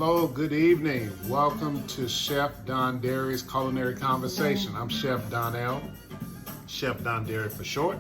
Hello, good evening. Welcome to Chef Don Derry's Culinary Conversation. I'm Chef Donnell, Chef Don Derry for short.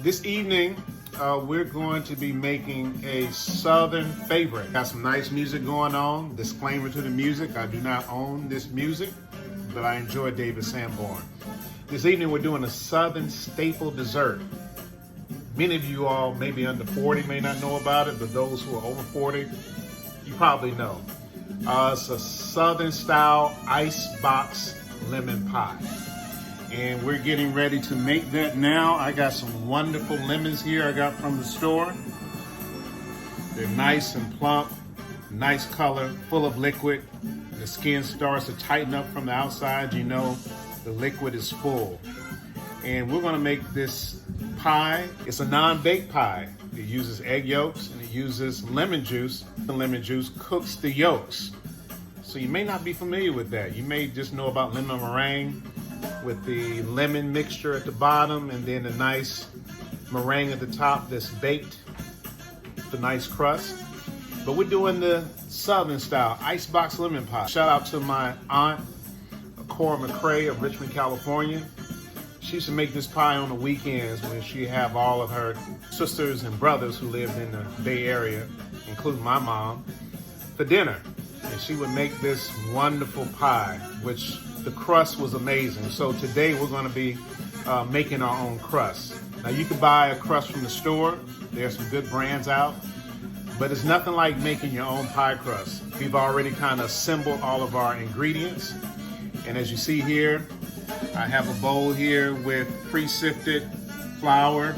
This evening, we're going to be making a Southern favorite. Got some nice music going on. Disclaimer to the music, I do not own this music, but I enjoy David Sanborn. This evening, we're doing a Southern staple dessert. Many of you all, maybe under 40, may not know about it, but those who are over 40, you probably know. It's a Southern style icebox lemon pie. And we're getting ready to make that now. I got some wonderful lemons here I got from the store. They're nice and plump, nice color, full of liquid. The skin starts to tighten up from the outside. You know the liquid is full. And we're gonna make this pie. It's a non-baked pie. It uses egg yolks and it uses lemon juice. The lemon juice cooks the yolks. So you may not be familiar with that. You may just know about lemon meringue with the lemon mixture at the bottom and then a nice meringue at the top that's baked, the nice crust. But we're doing the Southern style icebox lemon pie. Shout out to my aunt, Cora McCrae of Richmond, California. She used to make this pie on the weekends when she have all of her sisters and brothers who lived in the Bay Area, including my mom, for dinner. And she would make this wonderful pie, which the crust was amazing. So today we're going to be making our own crust. Now you can buy a crust from the store. There's some good brands out, but it's nothing like making your own pie crust. We've already kind of assembled all of our ingredients. And as you see here, I have a bowl here with pre-sifted flour,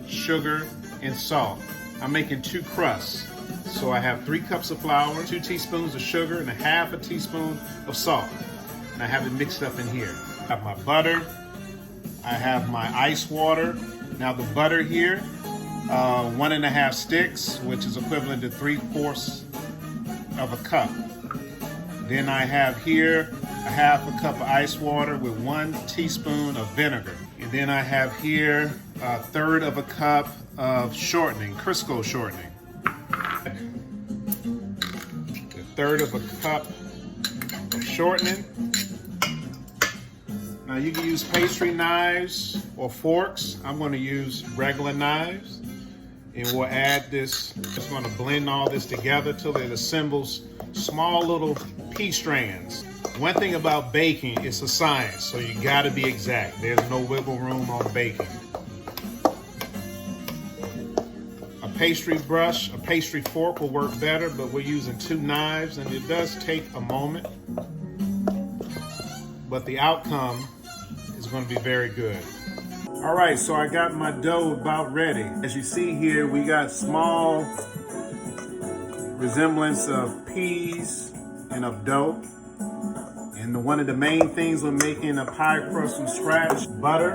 sugar, and salt. I'm making 2 crusts. So I have 3 cups of flour, 2 teaspoons of sugar, and a half a teaspoon of salt. And I have it mixed up in here. I have my butter. I have my ice water. Now the butter here, 1½ sticks, which is equivalent to 3/4 of a cup. Then I have here a half a cup of ice water with 1 teaspoon of vinegar. And then I have here 1/3 of a cup of shortening, Crisco shortening. 1/3 of a cup of shortening. Now you can use pastry knives or forks. I'm going to use regular knives. And we'll add this, just going to blend all this together till it assembles small little pea strands. One thing about baking, it's a science, so you gotta be exact. There's no wiggle room on baking. A pastry brush, a pastry fork will work better, but we're using 2 knives and it does take a moment. But the outcome is gonna be very good. All right, so I got my dough about ready. As you see here, we got small resemblance of peas and of dough. And one of the main things when making a pie crust from scratch, butter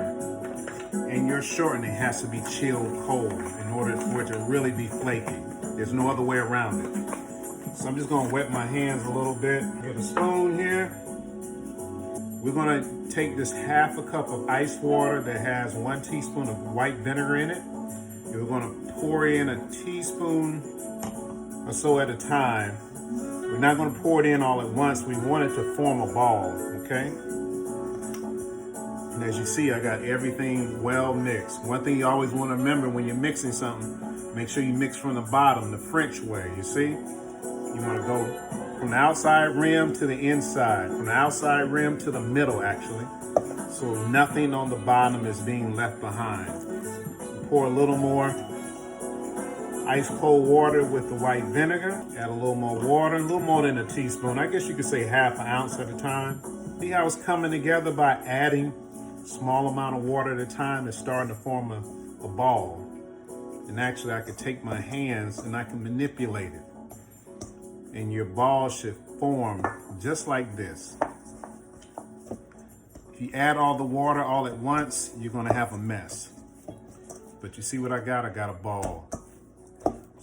and your shortening has to be chilled cold in order for it to really be flaky. There's no other way around it. So I'm just gonna wet my hands a little bit. Get a spoon here. We're gonna take this half a cup of ice water that has 1 teaspoon of white vinegar in it. And we're gonna pour in a teaspoon or so at a time. We're not going to pour it in all at once. We want it to form a ball, okay? And as you see, I got everything well mixed. One thing you always want to remember when you're mixing something, make sure you mix from the bottom, the French way, you see? You want to go from the outside rim to the inside, from the outside rim to the middle, actually. So nothing on the bottom is being left behind. Pour a little more ice cold water with the white vinegar. Add a little more water, a little more than a teaspoon. I guess you could say ½ ounce at a time. See how it's coming together by adding a small amount of water at a time. It's starting to form a ball. And actually I could take my hands and I can manipulate it. And your ball should form just like this. If you add all the water all at once, you're gonna have a mess. But you see what I got? I got a ball.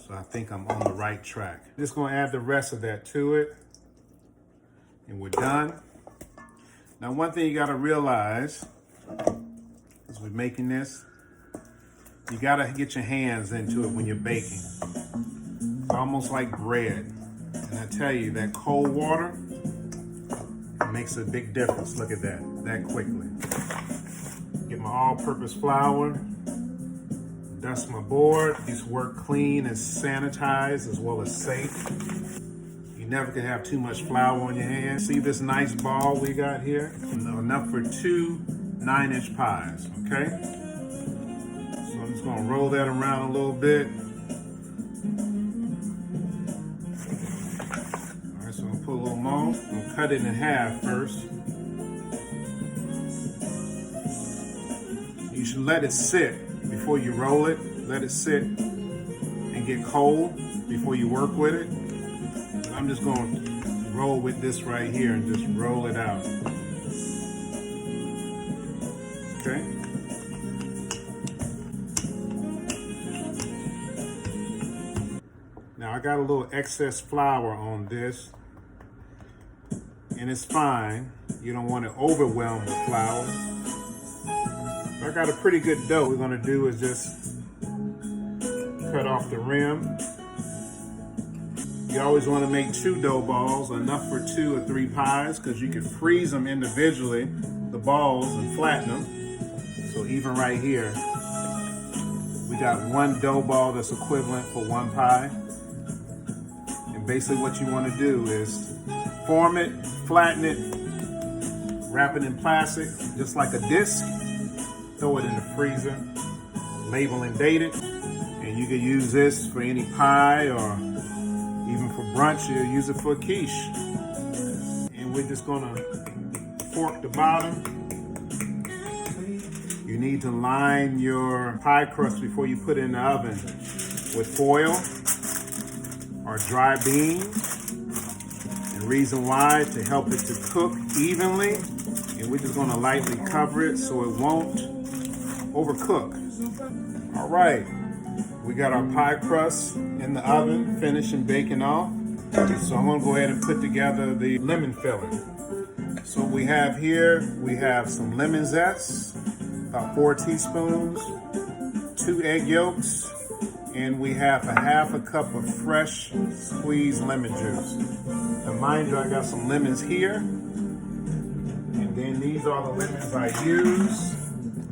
So I think I'm on the right track. Just gonna add the rest of that to it. And we're done. Now one thing you gotta realize as we're making this, you gotta get your hands into it when you're baking. Almost like bread. And I tell you, that cold water makes a big difference. Look at that quickly. Get my all-purpose flour, dust my board. These work clean and sanitized as well as safe. You never can have too much flour on your hands. See this nice ball we got here? Enough for 2 9-inch pies, okay? So I'm just gonna roll that around a little bit. All right, so I'm gonna put a little more. I'm gonna cut it in half first. You should let it sit before you roll it. Let it sit and get cold before you work with it. I'm just going to roll with this right here and just roll it out. Okay? Now I got a little excess flour on this, and it's fine. You don't want to overwhelm the flour. I got a pretty good dough. What we're gonna do is just cut off the rim. You always wanna make 2 dough balls, enough for 2 or 3 pies, because you can freeze them individually, the balls, and flatten them. So even right here, we got 1 dough ball that's equivalent for 1 pie. And basically what you wanna do is form it, flatten it, wrap it in plastic, just like a disc. Throw it in the freezer, label and date it, and you can use this for any pie, or even for brunch. You'll use it for a quiche. And we're just gonna fork the bottom. You need to line your pie crust before you put it in the oven with foil or dry beans. And reason why, to help it to cook evenly. And we're just gonna lightly cover it so it won't overcook. All right, we got our pie crust in the oven, finished and baking off. So I'm gonna go ahead and put together the lemon filling. So what we have here, we have some lemon zest, about 4 teaspoons, 2 egg yolks, and we have a half a cup of fresh squeezed lemon juice. Now mind you, I got some lemons here, and then these are the lemons I use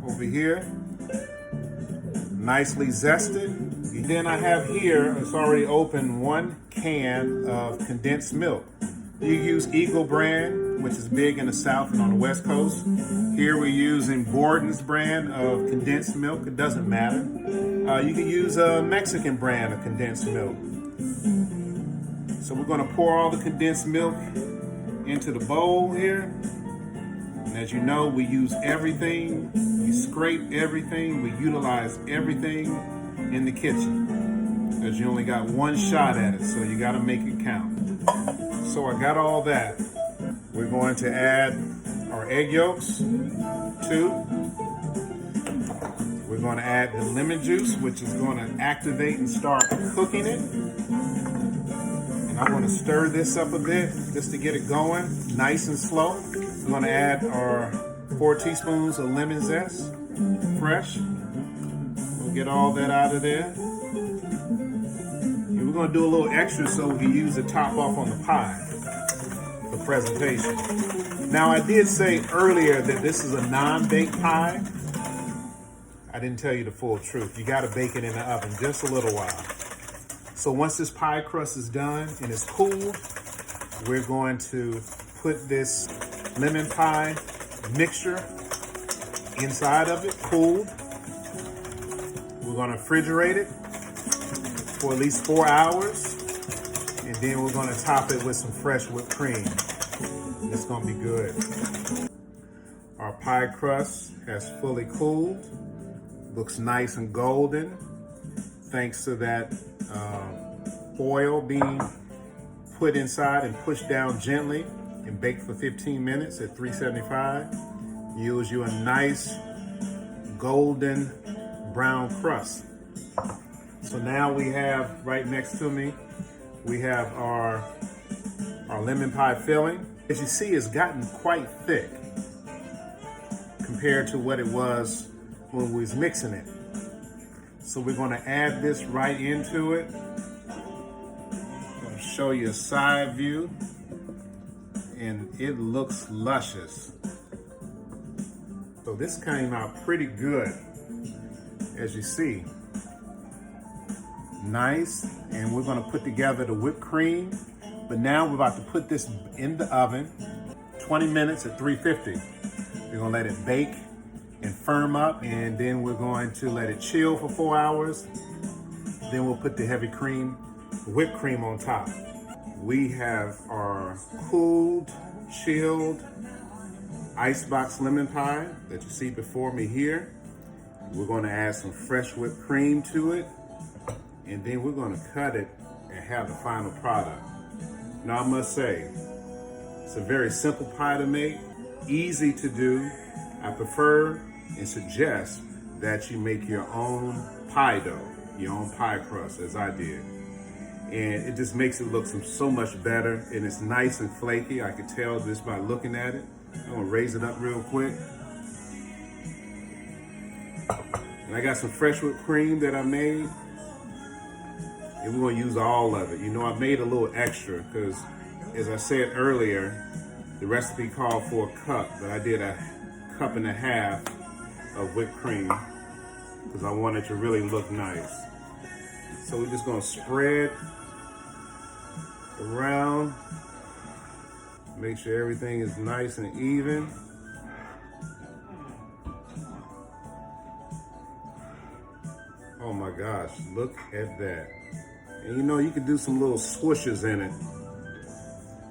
over here, nicely zested. Then I have here, it's already open, 1 can of condensed milk. You use Eagle brand, which is big in the South and on the West Coast. Here we're using Borden's brand of condensed milk. It doesn't matter. You can use a Mexican brand of condensed milk. So we're gonna pour all the condensed milk into the bowl here. And as you know, we use everything, we scrape everything, we utilize everything in the kitchen. Because you only got 1 shot at it, so you gotta make it count. So I got all that. We're going to add our egg yolks, 2. We're gonna add the lemon juice, which is gonna activate and start cooking it. And I'm gonna stir this up a bit just to get it going, nice and slow. We're gonna add our 4 teaspoons of lemon zest, fresh. We'll get all that out of there. And we're gonna do a little extra so we can use the top off on the pie for presentation. Now I did say earlier that this is a non-baked pie. I didn't tell you the full truth. You gotta bake it in the oven just a little while. So once this pie crust is done and it's cool, we're going to put this lemon pie mixture inside of it, cooled. We're gonna refrigerate it for at least 4 hours, and then we're gonna top it with some fresh whipped cream. It's gonna be good. Our pie crust has fully cooled. Looks nice and golden, thanks to that foil being put inside and pushed down gently and baked for 15 minutes at 375. Yields you a nice golden brown crust. So now we have, right next to me, we have our lemon pie filling. As you see, it's gotten quite thick compared to what it was when we was mixing it. So we're gonna add this right into it. I'm gonna show you a side view, and it looks luscious. So this came out pretty good, as you see. Nice, and we're gonna put together the whipped cream, but now we're about to put this in the oven, 20 minutes at 350. We're gonna let it bake and firm up, and then we're going to let it chill for 4 hours. Then we'll put the heavy cream, whipped cream on top. We have our cooled, chilled icebox lemon pie that you see before me here. We're gonna add some fresh whipped cream to it, and then we're gonna cut it and have the final product. Now I must say, it's a very simple pie to make, easy to do. I prefer and suggest that you make your own pie dough, your own pie crust, as I did. And it just makes it look so much better, and it's nice and flaky. I can tell just by looking at it. I'm gonna raise it up real quick. And I got some fresh whipped cream that I made, and we're gonna use all of it. You know, I made a little extra because, as I said earlier, the recipe called for a cup, but I did a cup and a half of whipped cream because I wanted to really look nice. So we're just gonna spread around, make sure everything is nice and even. Oh my gosh, look at that. And you know, you can do some little swooshes in it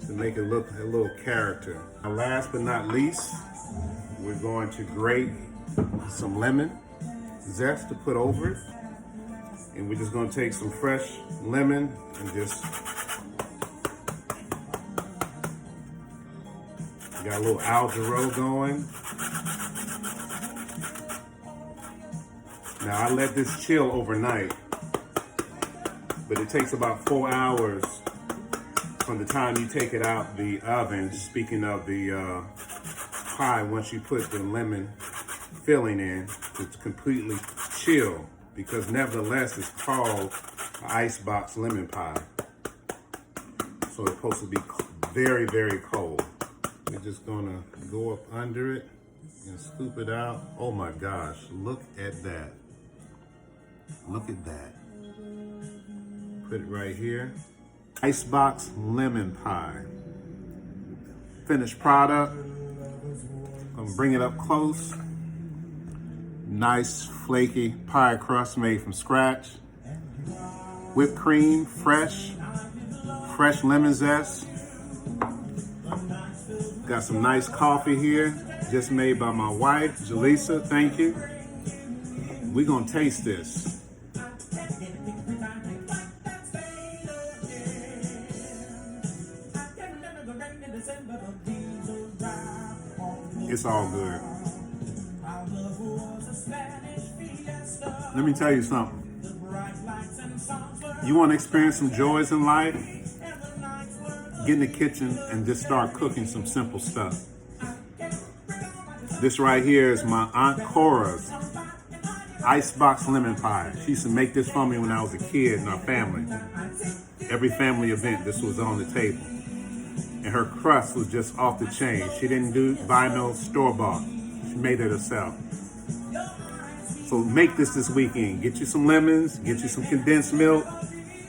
to make it look a little character. Now, last but not least, we're going to grate some lemon zest to put over it. And we're just gonna take some fresh lemon and just got a little algero going. Now I let this chill overnight, but it takes about 4 hours from the time you take it out the oven. Speaking of the pie, once you put the lemon filling in, to completely chill, because nevertheless it's called icebox lemon pie. So it's supposed to be very, very cold. We're just gonna go up under it and scoop it out. Oh my gosh, look at that. Look at that. Put it right here. Icebox lemon pie. Finished product. Gonna bring it up close. Nice flaky pie crust made from scratch. Whipped cream, fresh lemon zest. Got some nice coffee here, just made by my wife, Jaleesa, thank you. We're gonna taste this. It's all good. Let me tell you something. You want to experience some joys in life? Get in the kitchen and just start cooking some simple stuff. This right here is my Aunt Cora's icebox lemon pie. She used to make this for me when I was a kid in our family. Every family event, this was on the table. And her crust was just off the chain. She didn't buy no store-bought. She made it herself. So make this weekend. Get you some lemons, get you some condensed milk,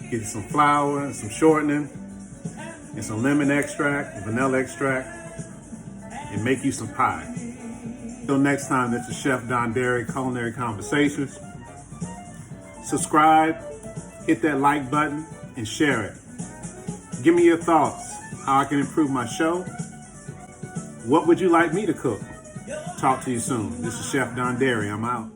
get you some flour and some shortening, and some lemon extract, vanilla extract, and make you some pie. Till next time, this is Chef Don Derry, Culinary Conversations. Subscribe, hit that like button, and share it. Give me your thoughts, how I can improve my show. What would you like me to cook? Talk to you soon. This is Chef Don Derry. I'm out.